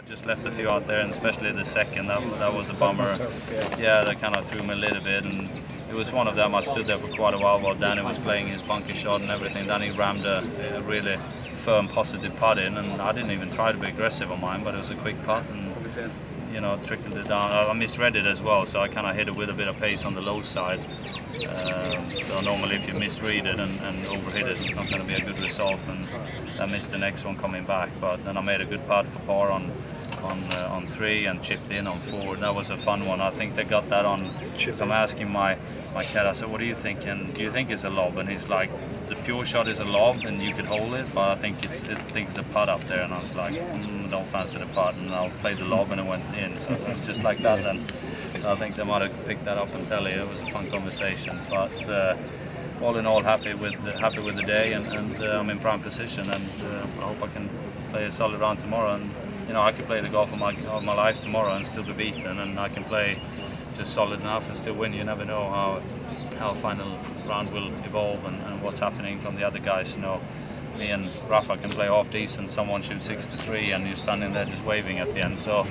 Just left a few out there, and especially the second, that was a bummer. Yeah, that kind of threw me a little bit, and it was one of them. I stood there for quite a while Danny was playing his bunker shot and everything. Then he rammed a really firm, positive putt in, and I didn't even try to be aggressive on mine, but it was a quick putt, and trickled it down. I misread it as well, so I kind of hit it with a bit of pace on the low side. So normally if you misread it and overhit it, it's not going to be a good result, and I missed the next one coming back. But then I made a good putt for par on 3 and chipped in on 4. That was a fun one. I think they got that on. So I'm asking my cat, I said, what do you think? And do you think it's a lob? And he's like, the pure shot is a lob and you could hold it, but I think it's a putt up there. And I was like, don't fancy the putt, and I'll play the lob, and it went in. So just like that then. So I think they might have picked that up and tell you it was a fun conversation. But all in all, happy with the day, and I'm in prime position, and I hope I can play a solid round tomorrow. And I could play the golf of my life tomorrow and still be beaten, and I can play just solid enough and still win. You never know how final round will evolve and what's happening from the other guys. Me and Rafa can play half decent, someone shoots 63 and you're standing there just waving at the end. So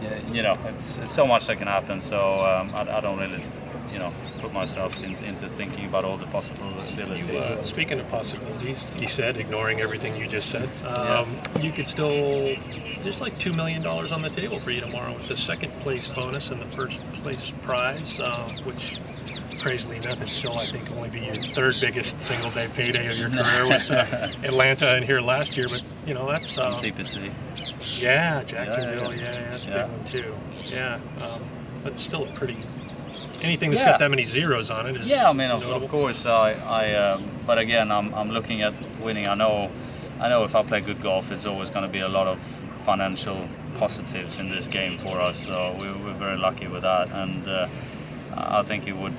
it's so much that can happen. So I don't really put myself into thinking about all the possibilities. Speaking of possibilities, he said, ignoring everything you just said, you could still, there's like $2 million on the table for you tomorrow with the second place bonus and the first place prize, which crazily enough is still, I think, only be your third biggest single day payday of your career with Atlanta and here last year. But that's TPC. Yeah, Jacksonville. Yeah, that's a big one too. Yeah, but it's still a pretty. Anything that's got that many zeros on it is. Yeah, I mean, of course, but again, I'm looking at winning. I know if I play good golf, it's always going to be a lot of financial positives in this game for us. So we're very lucky with that, and I think it would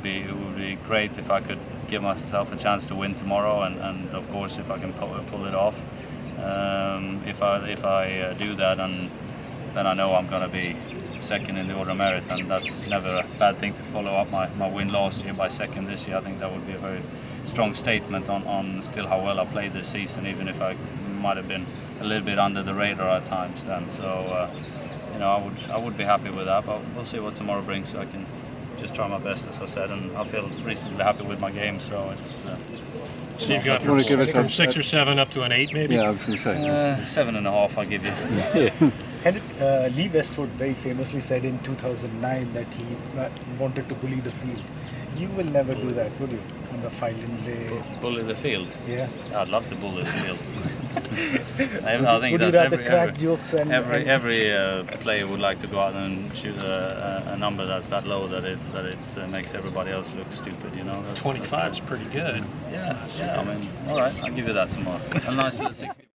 be great if I could give myself a chance to win tomorrow, and of course if I can pull it off. If I do that, and then I know I'm going to be second in the order of merit, and that's never a bad thing to follow up my win last year by second this year. I think that would be a very strong statement on still how well I played this season, even if I might have been a little bit under the radar at times then. So I would be happy with that, but we'll see what tomorrow brings. So I can just try my best, as I said, and I feel reasonably happy with my game. So it's. So you've got from 6 or 7 up to an 8, maybe? Yeah, I was going to say. 7.5, I'll give you. Henrik, Lee Westwood very famously said in 2009 that he wanted to bully the field. You will never do that, would you, on the filing day? Bully the field? Yeah. I'd love to bully the field. I think that's every player would like to go out and shoot a number that's that low that it makes everybody else look stupid. 25 is pretty good. Yeah. I mean, all right, I'll give you that tomorrow. A nice little 60.